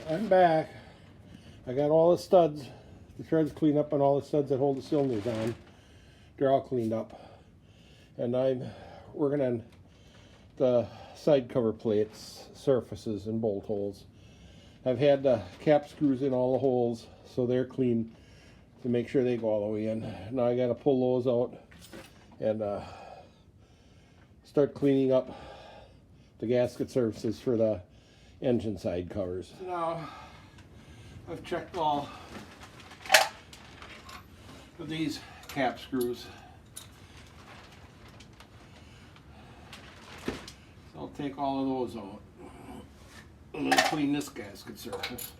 I'm back. I got all the studs, the threads cleaned up, and all the studs that hold the cylinders on. They're all cleaned up. And I'm working on the side cover plates, surfaces, and bolt holes. I've had the cap screws in all the holes, so they're clean to make sure they go all the way in. Now I got to pull those out and start cleaning up the gasket surfaces for the engine side covers. So now I've checked all of these cap screws. So I'll take all of those out and then clean this gasket surface.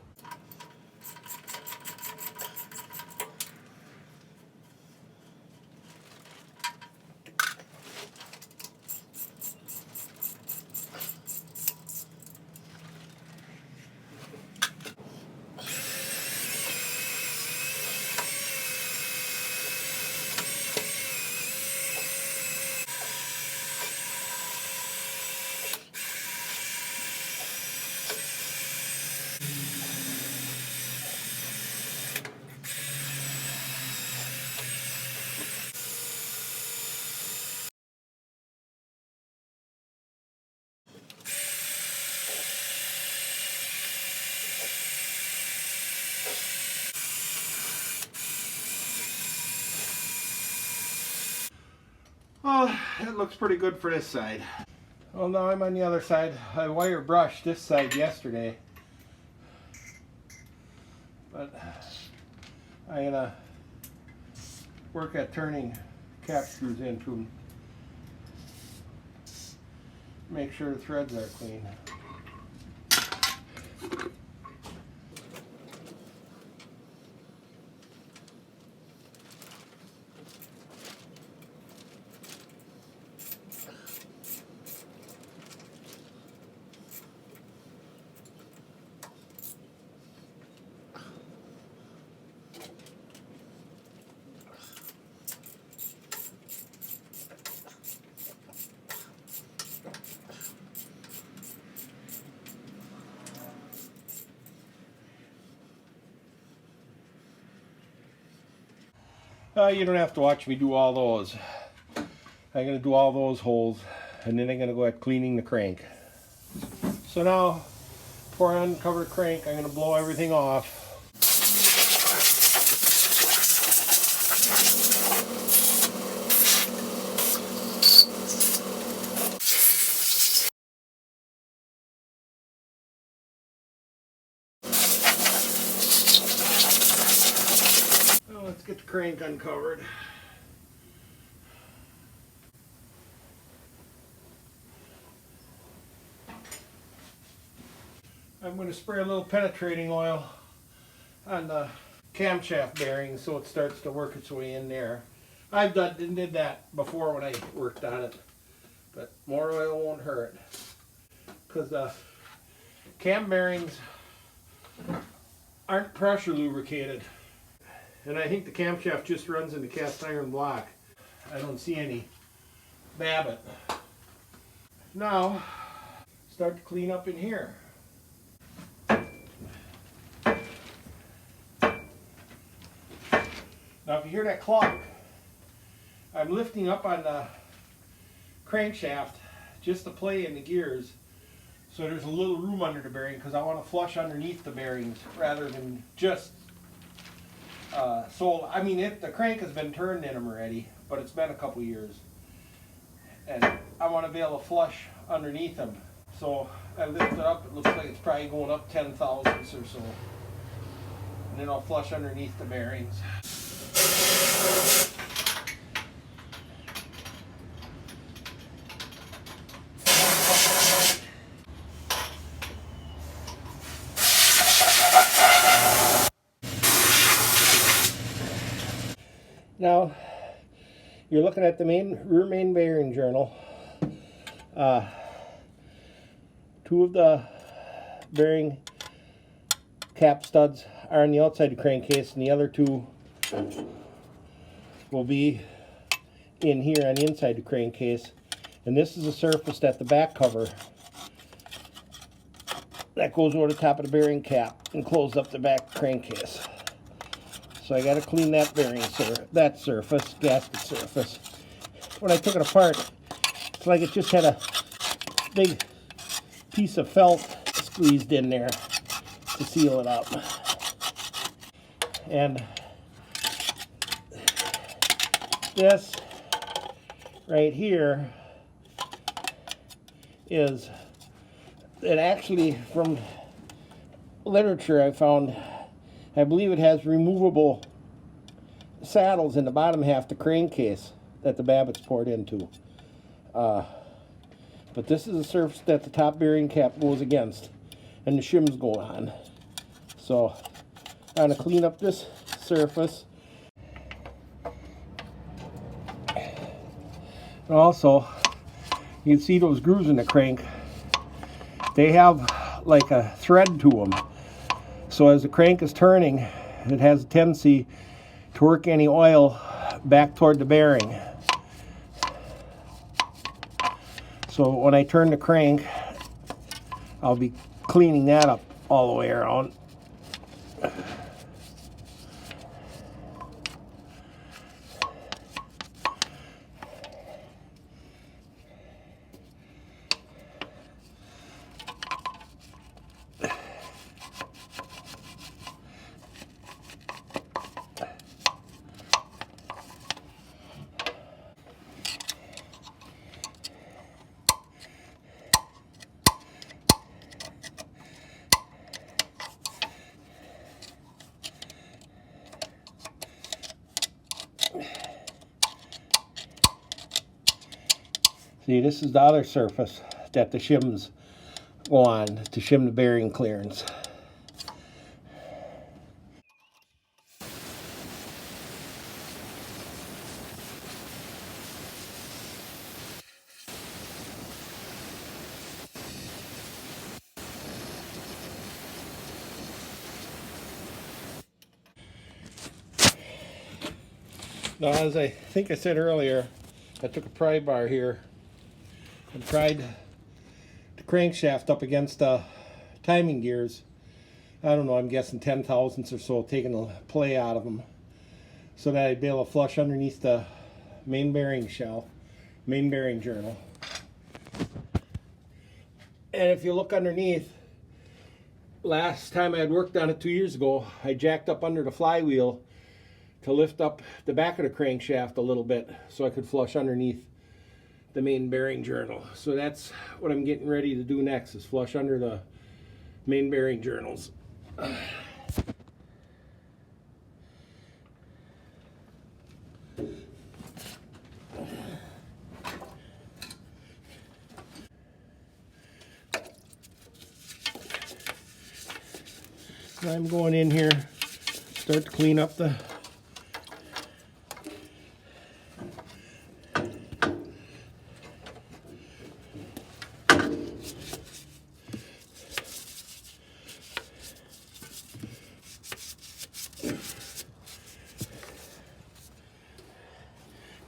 Oh, it looks pretty good for this side. Well, now I'm on the other side. I wire brushed this side yesterday, but I'm gonna work at turning cap screws into them. Make sure the threads are clean. You don't have to watch me do all those. I'm going to do all those holes, and then I'm going to go at cleaning the crank. So now, before I uncover the crank, I'm going to blow everything off. Let's get the crank uncovered. I'm going to spray a little penetrating oil on the camshaft bearing so it starts to work its way in there. I've did that before when I worked on it, but more oil won't hurt because the cam bearings aren't pressure lubricated. And I think the camshaft just runs into cast iron block. I don't see any babbitt. Now, start to clean up in here. Now if you hear that clock, I'm lifting up on the crankshaft just to play in the gears. So there's a little room under the bearing because I want to flush underneath the bearings rather than just so I mean the crank has been turned in them already, but it's been a couple years, and I want to be able to flush underneath them. So I lift it up. It looks like it's probably going up 10 thousandths or so, and then I'll flush underneath the bearings. Now, you're looking at the rear main bearing journal. Two of the bearing cap studs are on the outside of the crankcase, and the other two will be in here on the inside of the crankcase. And this is a surface that the back cover that goes over the top of the bearing cap and close up the back crankcase. So I got to clean that that surface, gasket surface. When I took it apart, it's like it just had a big piece of felt squeezed in there to seal it up. And this right here is, it actually, from literature I found, I believe it has removable saddles in the bottom half of the crankcase that the Babbitt's poured into. But this is a surface that the top bearing cap goes against and the shims go on. So I'm going to clean up this surface. And also, you can see those grooves in the crank. They have like a thread to them. So as the crank is turning, it has a tendency to work any oil back toward the bearing. So when I turn the crank, I'll be cleaning that up all the way around. See, this is the other surface that the shims go on to shim the bearing clearance. Now, as I think I said earlier, I took a pry bar here and pried the crankshaft up against the timing gears. I don't know, I'm guessing 10 thousandths or so, taking the play out of them, so that I'd be able to flush underneath the main bearing shell, main bearing journal. And if you look underneath, last time I had worked on it 2 years ago, I jacked up under the flywheel to lift up the back of the crankshaft a little bit so I could flush underneath the main bearing journal. So that's what I'm getting ready to do next, is flush under the main bearing journals. I'm going in here, start to clean up the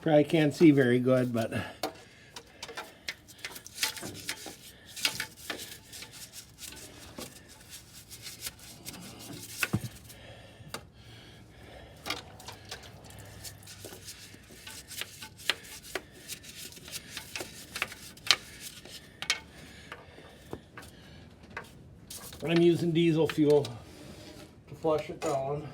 probably can't see very good, but I'm using diesel fuel to flush it down.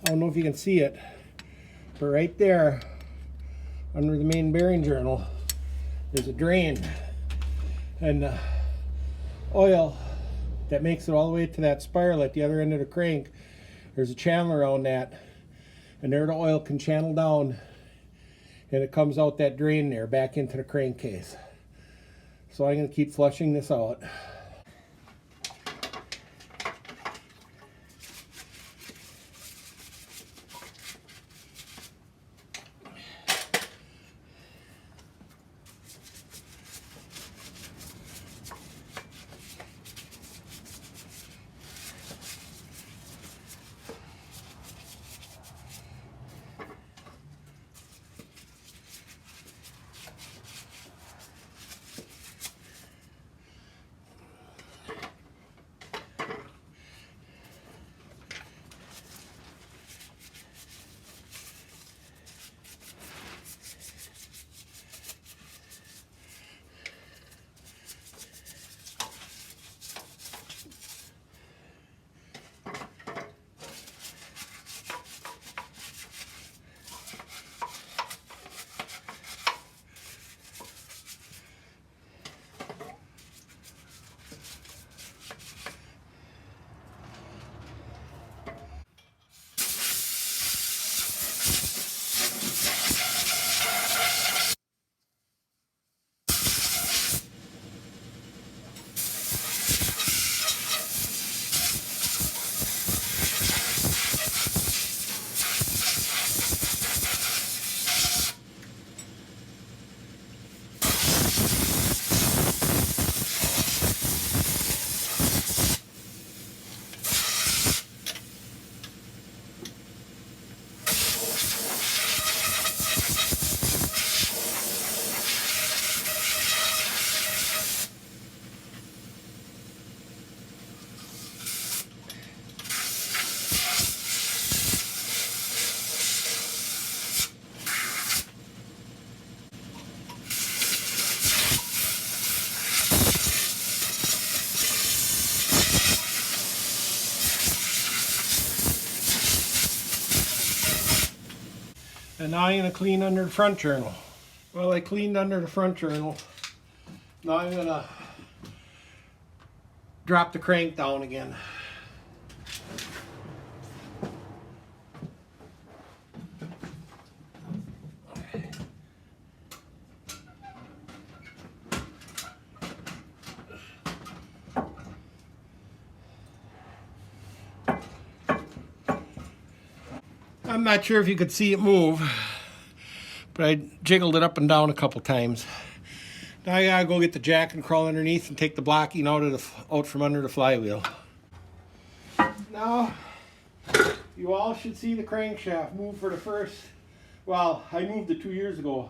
don't know if you can see it, but right there under the main bearing journal there's a drain, and the oil that makes it all the way to that spiral at the other end of the crank, there's a channel around that, and there the oil can channel down and it comes out that drain there back into the crankcase. So I'm going to keep flushing this out. And now I'm going to clean under the front journal. Well, I cleaned under the front journal. Now I'm going to drop the crank down again. I'm not sure if you could see it move, but I jiggled it up and down a couple times. Now I gotta go get the jack and crawl underneath and take the blocking out from under the flywheel. Now you all should see the crankshaft move for the first, well, I moved it 2 years ago,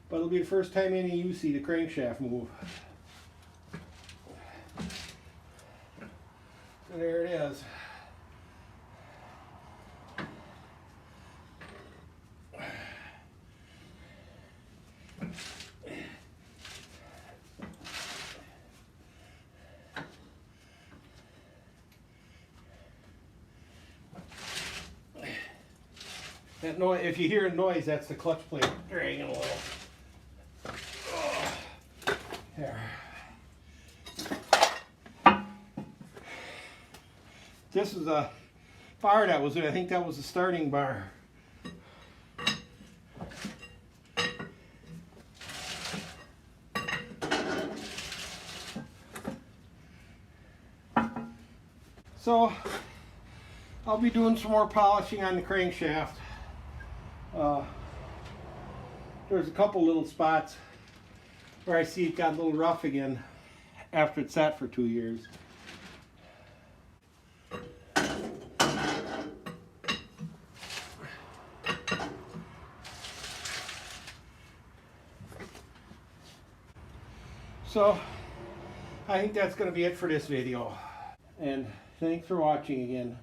but it'll be the first time any of you see the crankshaft move. So there it is. That noise, if you hear a noise, that's the clutch plate dragging a little. Oh, there. This is a bar that was there. I think that was the starting bar. So I'll be doing some more polishing on the crankshaft. There's a couple little spots where I see it got a little rough again after it sat for 2 years. So I think that's going to be it for this video, and thanks for watching again.